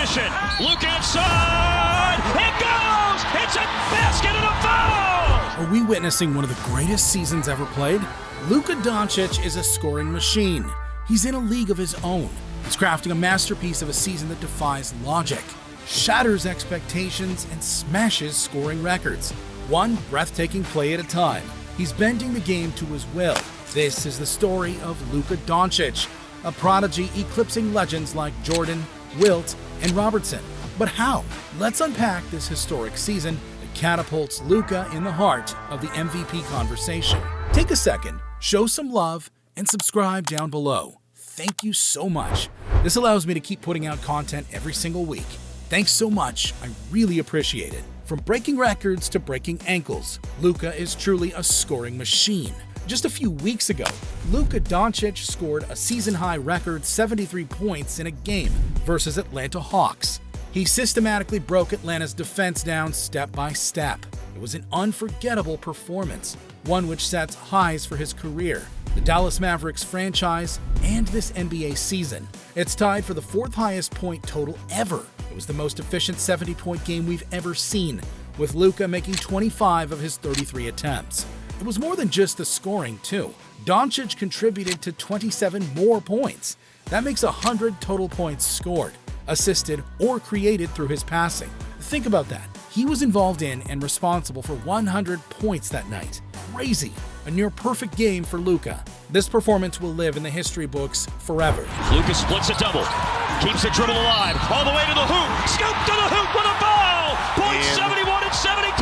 transition. Luka inside. It goes. It's a basket and a foul. Are we witnessing one of the greatest seasons ever played? Luka Doncic is a scoring machine. He's in a league of his own. He's crafting a masterpiece of a season that defies logic, shatters expectations, and smashes scoring records, one breathtaking play at a time. He's bending the game to his will. This is the story of Luka Doncic, a prodigy eclipsing legends like Jordan, Wilt, and Robertson. But how? Let's unpack this historic season that catapults Luka in the heart of the MVP conversation. Take a second, show some love, and subscribe down below. Thank you so much. This allows me to keep putting out content every single week. Thanks so much, I really appreciate it. From breaking records to breaking ankles, Luka is truly a scoring machine. Just a few weeks ago, Luka Doncic scored a season-high record 73 points in a game versus Atlanta Hawks. He systematically broke Atlanta's defense down step by step. It was an unforgettable performance, one which sets highs for his career, the Dallas Mavericks franchise, and this NBA season. It's tied for the fourth highest point total ever. It was the most efficient 70-point game we've ever seen, with Luka making 25 of his 33 attempts. It was more than just the scoring, too. Doncic contributed to 27 more points. That makes 100 total points scored, assisted, or created through his passing. Think about that. He was involved in and responsible for 100 points that night. Crazy. A near-perfect game for Luka. This performance will live in the history books forever. Luka splits a double. Keeps the dribble alive. All the way to the hoop. Scoop to the hoop with a foul. Points 71 and 72.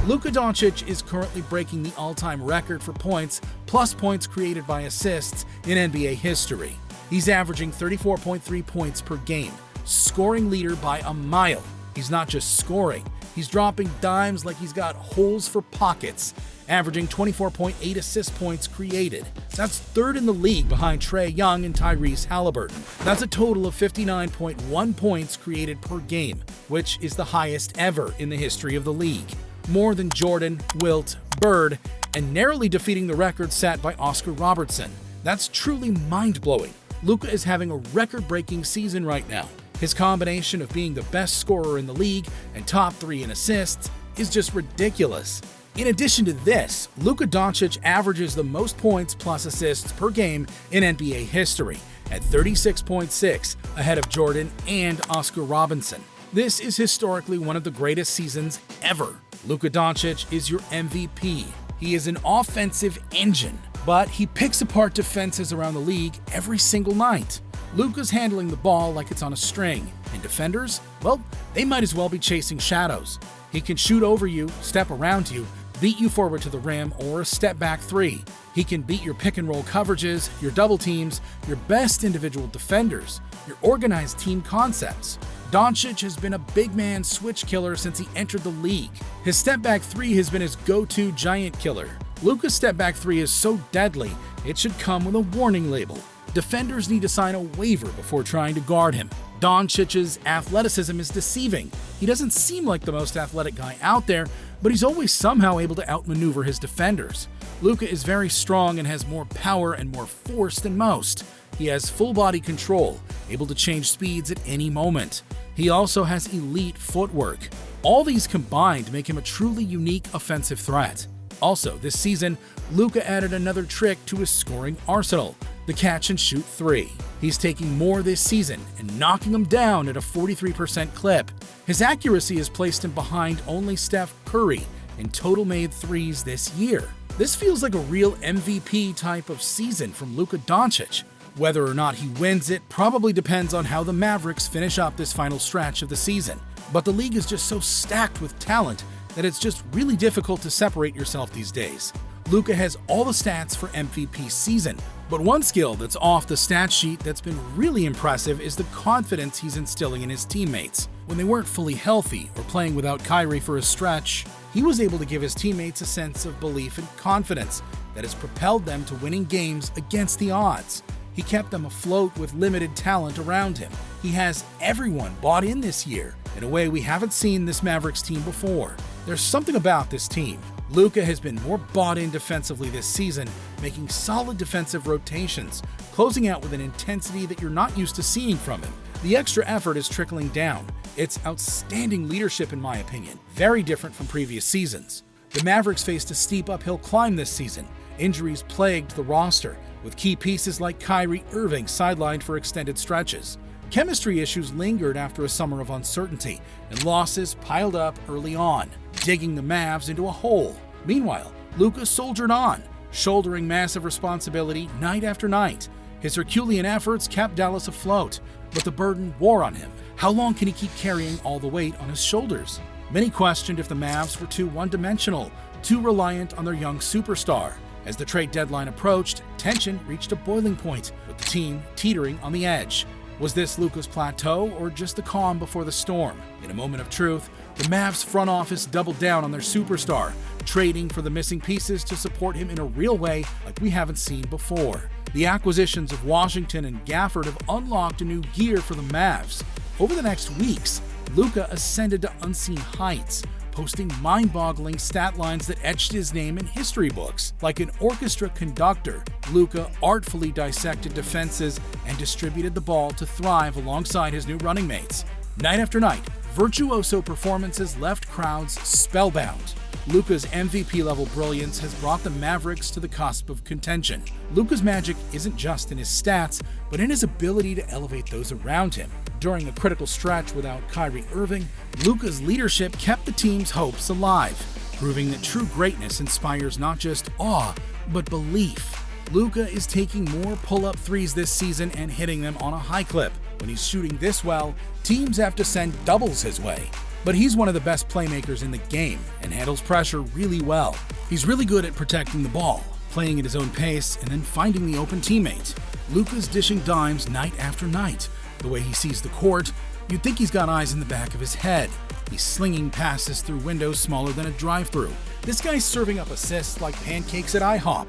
Luka Doncic is currently breaking the all-time record for points plus points created by assists in NBA history. He's averaging 34.3 points per game, scoring leader by a mile. He's not just scoring, he's dropping dimes like he's got holes for pockets, averaging 24.8 assist points created. That's third in the league behind Trae Young and Tyrese Halliburton. That's a total of 59.1 points created per game, which is the highest ever in the history of the league. More than Jordan, Wilt, Bird, and narrowly defeating the record set by Oscar Robertson. That's truly mind-blowing. Luka is having a record-breaking season right now. His combination of being the best scorer in the league and top 3 in assists is just ridiculous. In addition to this, Luka Doncic averages the most points plus assists per game in NBA history at 36.6, ahead of Jordan and Oscar Robertson. This is historically one of the greatest seasons ever. Luka Doncic is your MVP. He is an offensive engine, but he picks apart defenses around the league every single night. Luka's handling the ball like it's on a string, and defenders, well, they might as well be chasing shadows. He can shoot over you, step around you, beat you forward to the rim, or step back 3. He can beat your pick and roll coverages, your double teams, your best individual defenders, your organized team concepts. Doncic has been a big man switch killer since he entered the league. His step back 3 has been his go-to giant killer. Luka's step back 3 is so deadly, it should come with a warning label. Defenders need to sign a waiver before trying to guard him. Doncic's athleticism is deceiving. He doesn't seem like the most athletic guy out there, but he's always somehow able to outmaneuver his defenders. Luka is very strong and has more power and more force than most. He has full body control, able to change speeds at any moment. He also has elite footwork. All these combined make him a truly unique offensive threat. Also, this season, Luka added another trick to his scoring arsenal, the catch-and-shoot 3. He's taking more this season and knocking them down at a 43% clip. His accuracy has placed him behind only Steph Curry in total made threes this year. This feels like a real MVP type of season from Luka Doncic. Whether or not he wins it probably depends on how the Mavericks finish up this final stretch of the season. But the league is just so stacked with talent that it's just really difficult to separate yourself these days. Luka has all the stats for MVP season, but one skill that's off the stat sheet that's been really impressive is the confidence he's instilling in his teammates. When they weren't fully healthy or playing without Kyrie for a stretch, he was able to give his teammates a sense of belief and confidence that has propelled them to winning games against the odds. He kept them afloat with limited talent around him. He has everyone bought in this year in a way we haven't seen this Mavericks team before. There's something about this team. Luka has been more bought in defensively this season, making solid defensive rotations, closing out with an intensity that you're not used to seeing from him. The extra effort is trickling down. It's outstanding leadership in my opinion, very different from previous seasons. The Mavericks faced a steep uphill climb this season. Injuries plagued the roster, with key pieces like Kyrie Irving sidelined for extended stretches. Chemistry issues lingered after a summer of uncertainty, and losses piled up early on, digging the Mavs into a hole. Meanwhile, Luka soldiered on, shouldering massive responsibility night after night. His Herculean efforts kept Dallas afloat, but the burden wore on him. How long can he keep carrying all the weight on his shoulders? Many questioned if the Mavs were too one-dimensional, too reliant on their young superstar. As the trade deadline approached, tension reached a boiling point, with the team teetering on the edge. Was this Luka's plateau, or just the calm before the storm? In a moment of truth, the Mavs front office doubled down on their superstar, trading for the missing pieces to support him in a real way like we haven't seen before. The acquisitions of Washington and Gafford have unlocked a new gear for the Mavs. Over the next weeks, Luka ascended to unseen heights, posting mind-boggling stat lines that etched his name in history books. Like an orchestra conductor, Luka artfully dissected defenses and distributed the ball to thrive alongside his new running mates. Night after night, virtuoso performances left crowds spellbound. Luka's MVP-level brilliance has brought the Mavericks to the cusp of contention. Luka's magic isn't just in his stats, but in his ability to elevate those around him. During a critical stretch without Kyrie Irving, Luka's leadership kept the team's hopes alive, proving that true greatness inspires not just awe, but belief. Luka is taking more pull-up threes this season and hitting them on a high clip. When he's shooting this well, teams have to send doubles his way. But he's one of the best playmakers in the game and handles pressure really well. He's really good at protecting the ball, playing at his own pace, and then finding the open teammate. Luka's dishing dimes night after night. The way he sees the court, you'd think he's got eyes in the back of his head. He's slinging passes through windows smaller than a drive-through. This guy's serving up assists like pancakes at IHOP.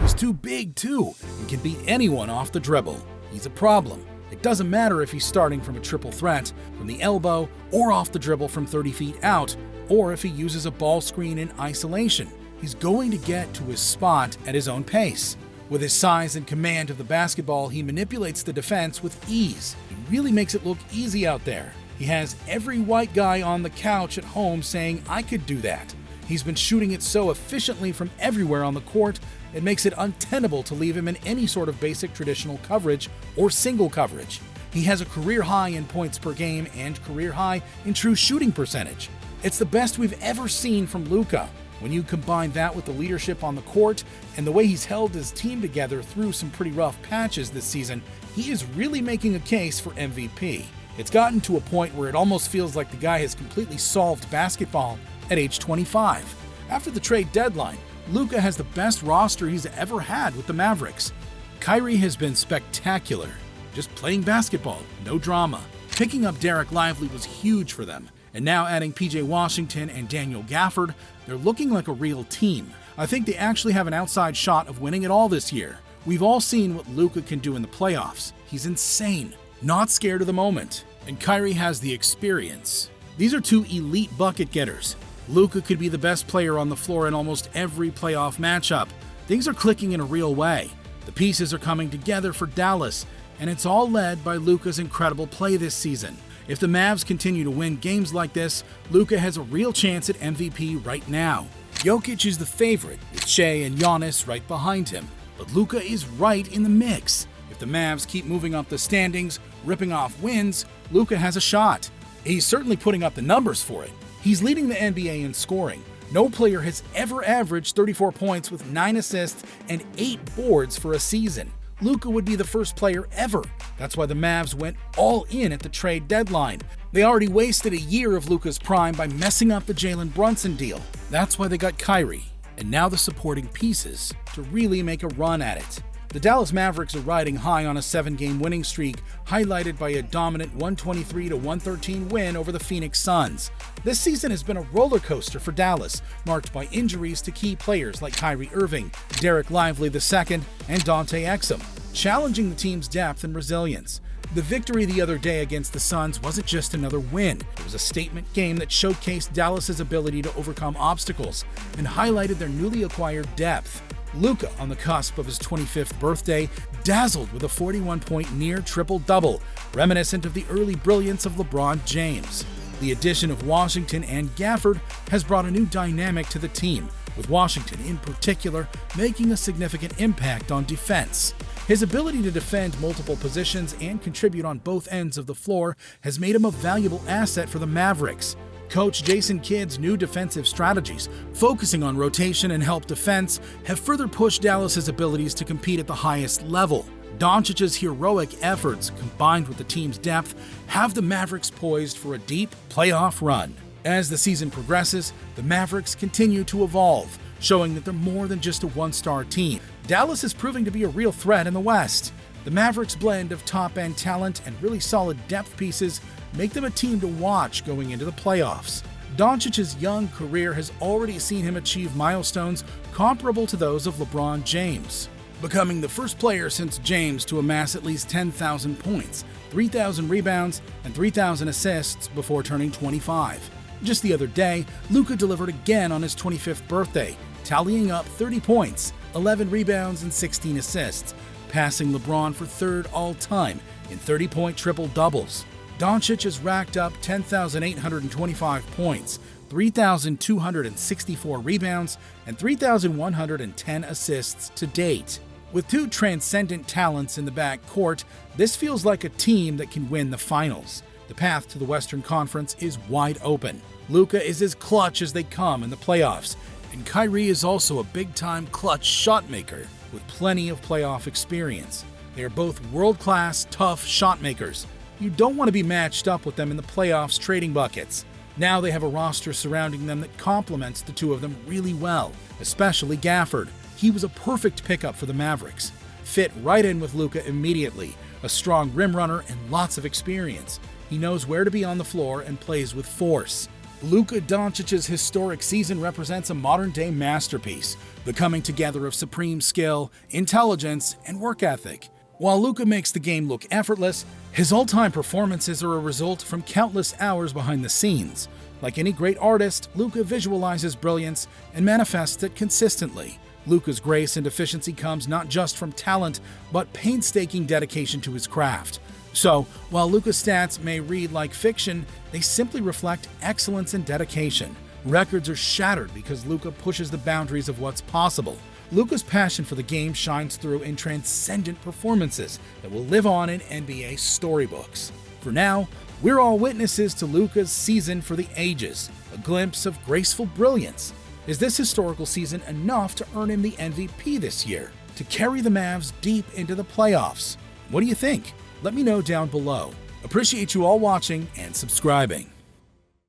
He's too big, too, and can beat anyone off the dribble. He's a problem. It doesn't matter if he's starting from a triple threat, from the elbow, or off the dribble from 30 feet out, or if he uses a ball screen in isolation. He's going to get to his spot at his own pace. With his size and command of the basketball, he manipulates the defense with ease. He really makes it look easy out there. He has every white guy on the couch at home saying, "I could do that." He's been shooting it so efficiently from everywhere on the court, it makes it untenable to leave him in any sort of basic traditional coverage or single coverage. He has a career high in points per game and career high in true shooting percentage. It's the best we've ever seen from Luka. When you combine that with the leadership on the court and the way he's held his team together through some pretty rough patches this season, he is really making a case for MVP. It's gotten to a point where it almost feels like the guy has completely solved basketball at age 25. After the trade deadline, Luka has the best roster he's ever had with the Mavericks. Kyrie has been spectacular, just playing basketball, no drama. Picking up Derek Lively was huge for them, and now adding PJ Washington and Daniel Gafford, they're looking like a real team. I think they actually have an outside shot of winning it all this year. We've all seen what Luka can do in the playoffs. He's insane, not scared of the moment, and Kyrie has the experience. These are two elite bucket getters. Luka could be the best player on the floor in almost every playoff matchup. Things are clicking in a real way. The pieces are coming together for Dallas, and it's all led by Luka's incredible play this season. If the Mavs continue to win games like this, Luka has a real chance at MVP right now. Jokic is the favorite, with Shea and Giannis right behind him. But Luka is right in the mix. If the Mavs keep moving up the standings, ripping off wins, Luka has a shot. He's certainly putting up the numbers for it. He's leading the NBA in scoring. No player has ever averaged 34 points with 9 assists and 8 boards for a season. Luka would be the first player ever. That's why the Mavs went all in at the trade deadline. They already wasted a year of Luka's prime by messing up the Jalen Brunson deal. That's why they got Kyrie, and now the supporting pieces to really make a run at it. The Dallas Mavericks are riding high on a 7-game winning streak, highlighted by a dominant 123-113 win over the Phoenix Suns. This season has been a roller coaster for Dallas, marked by injuries to key players like Kyrie Irving, Derek Lively II, and Dante Exum, challenging the team's depth and resilience. The victory the other day against the Suns wasn't just another win. It was a statement game that showcased Dallas's ability to overcome obstacles and highlighted their newly acquired depth. Luka, on the cusp of his 25th birthday, dazzled with a 41-point near triple-double, reminiscent of the early brilliance of LeBron James. The addition of Washington and Gafford has brought a new dynamic to the team, with Washington in particular making a significant impact on defense. His ability to defend multiple positions and contribute on both ends of the floor has made him a valuable asset for the Mavericks. Coach Jason Kidd's new defensive strategies, focusing on rotation and help defense, have further pushed Dallas's abilities to compete at the highest level. Doncic's heroic efforts, combined with the team's depth, have the Mavericks poised for a deep playoff run. As the season progresses, the Mavericks continue to evolve, showing that they're more than just a one-star team. Dallas is proving to be a real threat in the West. The Mavericks' blend of top-end talent and really solid depth pieces make them a team to watch going into the playoffs. Doncic's young career has already seen him achieve milestones comparable to those of LeBron James, becoming the first player since James to amass at least 10,000 points, 3,000 rebounds, and 3,000 assists before turning 25. Just the other day, Luka delivered again on his 25th birthday, tallying up 30 points, 11 rebounds, and 16 assists, passing LeBron for third all-time in 30-point triple-doubles. Doncic has racked up 10,825 points, 3,264 rebounds, and 3,110 assists to date. With two transcendent talents in the backcourt, this feels like a team that can win the finals. The path to the Western Conference is wide open. Luka is as clutch as they come in the playoffs, and Kyrie is also a big-time clutch shot maker with plenty of playoff experience. They are both world-class, tough shot makers. You don't want to be matched up with them in the playoffs trading buckets. Now they have a roster surrounding them that complements the two of them really well, especially Gafford. He was a perfect pickup for the Mavericks. Fit right in with Luka immediately, a strong rim runner and lots of experience. He knows where to be on the floor and plays with force. Luka Doncic's historic season represents a modern-day masterpiece, the coming together of supreme skill, intelligence, and work ethic. While Luka makes the game look effortless, his all-time performances are a result from countless hours behind the scenes. Like any great artist, Luka visualizes brilliance and manifests it consistently. Luka's grace and efficiency comes not just from talent, but painstaking dedication to his craft. So, while Luka's stats may read like fiction, they simply reflect excellence and dedication. Records are shattered because Luka pushes the boundaries of what's possible. Luka's passion for the game shines through in transcendent performances that will live on in NBA storybooks. For now, we're all witnesses to Luka's season for the ages, a glimpse of graceful brilliance. Is this historical season enough to earn him the MVP this year, to carry the Mavs deep into the playoffs? What do you think? Let me know down below. Appreciate you all watching and subscribing.